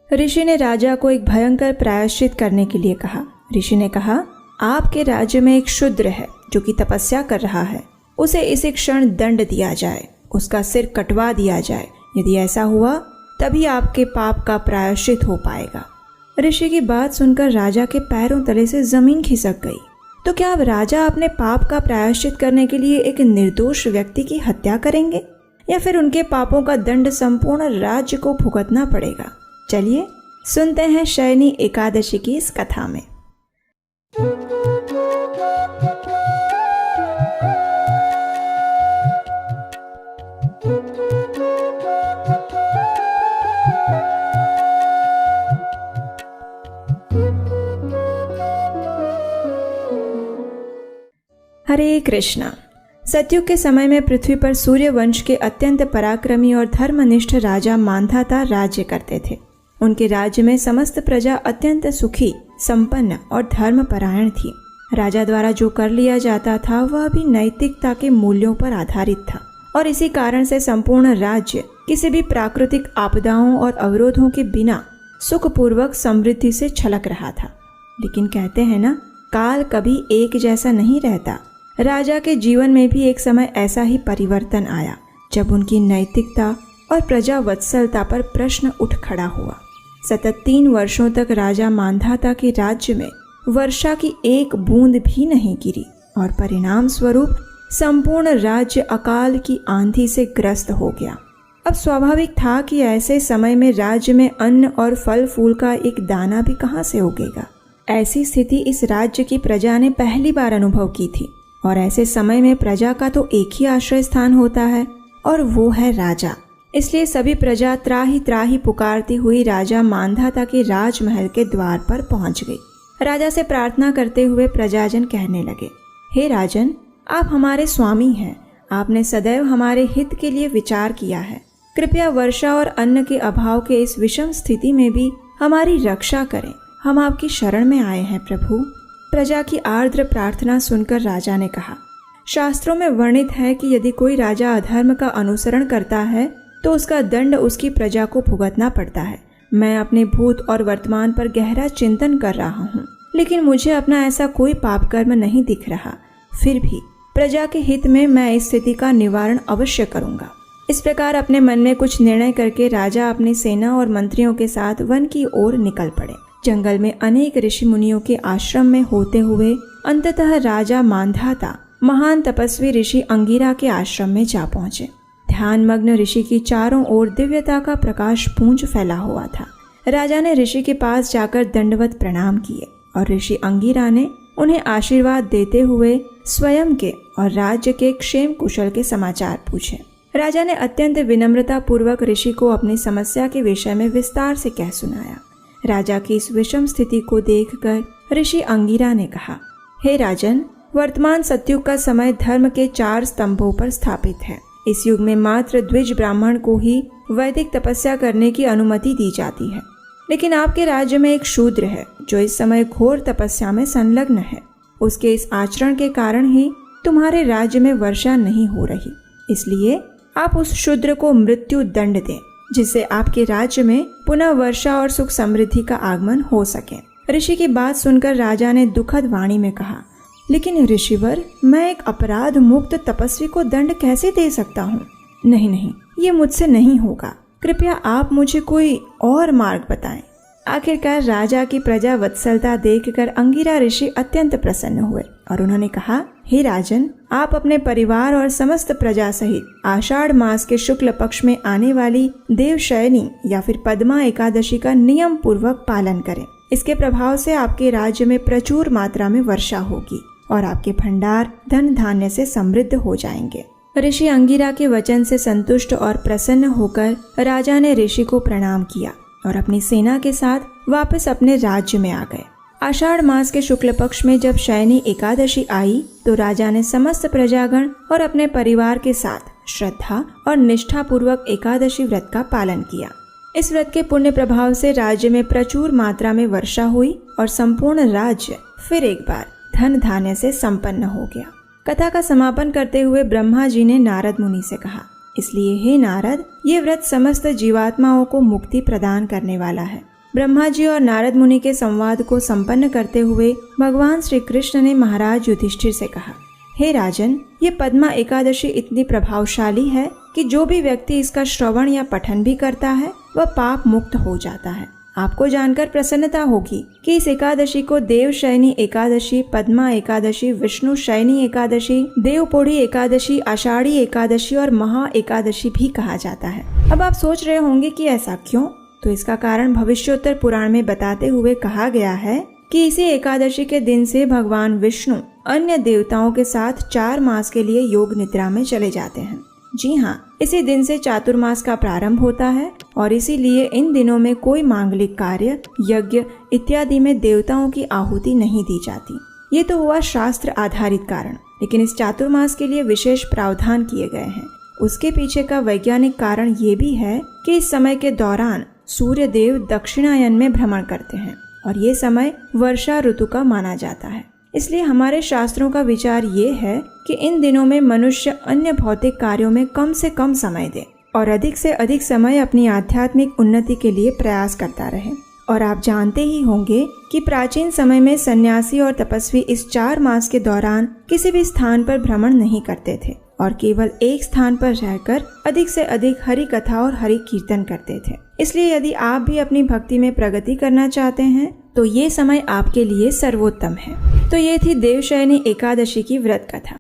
ऋषि ने राजा को एक भयंकर प्रायश्चित करने के लिए कहा। ऋषि ने कहा, आपके राज्य में एक शूद्र है जो कि तपस्या कर रहा है, उसे इसी क्षण दंड दिया जाए, उसका सिर कटवा दिया जाए। यदि ऐसा हुआ तभी आपके पाप का प्रायश्चित हो पाएगा। ऋषि की बात सुनकर राजा के पैरों तले से जमीन खिसक गई। तो क्या अब राजा अपने पाप का प्रायश्चित करने के लिए एक निर्दोष व्यक्ति की हत्या करेंगे, या फिर उनके पापों का दंड संपूर्ण राज्य को भुगतना पड़ेगा? चलिए सुनते हैं शयनी एकादशी की इस कथा में। हरे कृष्णा। सतयुग के समय में पृथ्वी पर सूर्य वंश के अत्यंत पराक्रमी और धर्मनिष्ठ राजा मांधाता राज्य करते थे। उनके राज्य में समस्त प्रजा अत्यंत सुखी, संपन्न और धर्मपरायण थी। राजा द्वारा जो कर लिया जाता था वह भी नैतिकता के मूल्यों पर आधारित था, और इसी कारण से संपूर्ण राज्य किसी भी प्राकृतिक आपदाओं और अवरोधों के बिना सुखपूर्वक समृद्धि से छलक रहा था। लेकिन कहते हैं ना, काल कभी एक जैसा नहीं रहता। राजा के जीवन में भी एक समय ऐसा ही परिवर्तन आया जब उनकी नैतिकता और प्रजा वत्सलता पर प्रश्न उठ खड़ा हुआ। सतत 3 वर्षों तक राजा मांधाता के राज्य में वर्षा की एक बूंद भी नहीं गिरी, और परिणाम स्वरूप संपूर्ण राज्य अकाल की आंधी से ग्रस्त हो गया। अब स्वाभाविक था कि ऐसे समय में राज्य में अन्न और फल फूल का एक दाना भी कहाँ से उगेगा। ऐसी स्थिति इस राज्य की प्रजा ने पहली बार अनुभव की थी, और ऐसे समय में प्रजा का तो एक ही आश्रय स्थान होता है, और वो है राजा। इसलिए सभी प्रजा त्राही त्राही पुकारती हुई राजा मांधाता के राजमहल के द्वार पर पहुंच गई। राजा से प्रार्थना करते हुए प्रजाजन कहने लगे, हे राजन, आप हमारे स्वामी हैं, आपने सदैव हमारे हित के लिए विचार किया है। कृपया वर्षा और अन्न के अभाव के इस विषम स्थिति में भी हमारी रक्षा करें। हम आपकी शरण में आए हैं प्रभु। प्रजा की आर्द्र प्रार्थना सुनकर राजा ने कहा, शास्त्रों में वर्णित है कि यदि कोई राजा अधर्म का अनुसरण करता है तो उसका दंड उसकी प्रजा को भुगतना पड़ता है। मैं अपने भूत और वर्तमान पर गहरा चिंतन कर रहा हूँ, लेकिन मुझे अपना ऐसा कोई पाप कर्म नहीं दिख रहा। फिर भी प्रजा के हित में मैं इस स्थिति का निवारण अवश्य करूँगा। इस प्रकार अपने मन में कुछ निर्णय करके राजा अपनी सेना और मंत्रियों के साथ वन की ओर निकल पड़े। जंगल में अनेक ऋषि मुनियों के आश्रम में होते हुए अंततः राजा मांधाता महान तपस्वी ऋषि अंगिरा के आश्रम में जा पहुंचे। ध्यान मग्न ऋषि की चारों ओर दिव्यता का प्रकाश पुंज फैला हुआ था। राजा ने ऋषि के पास जाकर दंडवत प्रणाम किए, और ऋषि अंगिरा ने उन्हें आशीर्वाद देते हुए स्वयं के और राज्य के क्षेम कुशल के समाचार पूछे। राजा ने अत्यंत विनम्रता पूर्वक ऋषि को अपनी समस्या के विषय में विस्तार से कह सुनाया। राजा की इस विषम स्थिति को देखकर ऋषि अंगिरा ने कहा, हे राजन, वर्तमान सतयुग का समय धर्म के 4 स्तंभों पर स्थापित है। इस युग में मात्र द्विज ब्राह्मण को ही वैदिक तपस्या करने की अनुमति दी जाती है। लेकिन आपके राज्य में एक शूद्र है जो इस समय घोर तपस्या में संलग्न है। उसके इस आचरण के कारण ही तुम्हारे राज्य में वर्षा नहीं हो रही। इसलिए आप उस शूद्र को मृत्यु दंड दें, जिससे आपके राज्य में पुनः वर्षा और सुख समृद्धि का आगमन हो सके। ऋषि की बात सुनकर राजा ने दुखद वाणी में कहा, लेकिन ऋषिवर, मैं एक अपराध मुक्त तपस्वी को दंड कैसे दे सकता हूँ? नहीं, ये मुझसे नहीं होगा। कृपया आप मुझे कोई और मार्ग बताएं। आखिरकार राजा की प्रजा वत्सलता देखकर अंगिरा ऋषि अत्यंत प्रसन्न हुए, और उन्होंने कहा, हे राजन, आप अपने परिवार और समस्त प्रजा सहित आषाढ़ मास के शुक्ल पक्ष में आने वाली देवशयनी या फिर पद्मा एकादशी का नियम पूर्वक पालन करें। इसके प्रभाव से आपके राज्य में प्रचुर मात्रा में वर्षा होगी और आपके भंडार धन धान्य से समृद्ध हो जाएंगे। ऋषि अंगिरा के वचन से संतुष्ट और प्रसन्न होकर राजा ने ऋषि को प्रणाम किया और अपनी सेना के साथ वापस अपने राज्य में आ गए। आषाढ़ मास के शुक्ल पक्ष में जब शयनी एकादशी आई तो राजा ने समस्त प्रजागण और अपने परिवार के साथ श्रद्धा और निष्ठा पूर्वक एकादशी व्रत का पालन किया। इस व्रत के पुण्य प्रभाव से राज्य में प्रचुर मात्रा में वर्षा हुई और संपूर्ण राज्य फिर एक बार धन धान्य से संपन्न हो गया। कथा का समापन करते हुए ब्रह्मा जी ने नारद मुनि से कहा, इसलिए हे नारद, ये व्रत समस्त जीवात्माओं को मुक्ति प्रदान करने वाला है। ब्रह्मा जी और नारद मुनि के संवाद को संपन्न करते हुए भगवान श्री कृष्ण ने महाराज युधिष्ठिर से कहा, हे राजन, ये पद्मा एकादशी इतनी प्रभावशाली है कि जो भी व्यक्ति इसका श्रवण या पठन भी करता है वह पाप मुक्त हो जाता है। आपको जानकर प्रसन्नता होगी कि इस एकादशी को देवशयनी एकादशी, पद्मा एकादशी, विष्णु शयनी एकादशी, देवपोढ़ी एकादशी, आषाढ़ी एकादशी और महा एकादशी भी कहा जाता है। अब आप सोच रहे होंगे कि ऐसा क्यों? तो इसका कारण भविष्योत्तर पुराण में बताते हुए कहा गया है कि इसी एकादशी के दिन से भगवान विष्णु अन्य देवताओं के साथ 4 मास के लिए योग निद्रा में चले जाते हैं। जी हाँ, इसी दिन से चातुर्मास का प्रारंभ होता है और इसीलिए इन दिनों में कोई मांगलिक कार्य, यज्ञ इत्यादि में देवताओं की आहुति नहीं दी जाती। ये तो हुआ शास्त्र आधारित कारण, लेकिन इस चातुर्मास के लिए विशेष प्रावधान किए गए हैं। उसके पीछे का वैज्ञानिक कारण ये भी है कि इस समय के दौरान सूर्य देव दक्षिणायन में भ्रमण करते हैं और ये समय वर्षा ऋतु का माना जाता है। इसलिए हमारे शास्त्रों का विचार ये है कि इन दिनों में मनुष्य अन्य भौतिक कार्यों में कम से कम समय दे और अधिक से अधिक समय अपनी आध्यात्मिक उन्नति के लिए प्रयास करता रहे। और आप जानते ही होंगे कि प्राचीन समय में सन्यासी और तपस्वी इस 4 मास के दौरान किसी भी स्थान पर भ्रमण नहीं करते थे और केवल एक स्थान पर रहकर अधिक से अधिक हरि कथा और हरि कीर्तन करते थे। इसलिए यदि आप भी अपनी भक्ति में प्रगति करना चाहते हैं तो ये समय आपके लिए सर्वोत्तम है। तो ये थी देवशयनी एकादशी की व्रत कथा।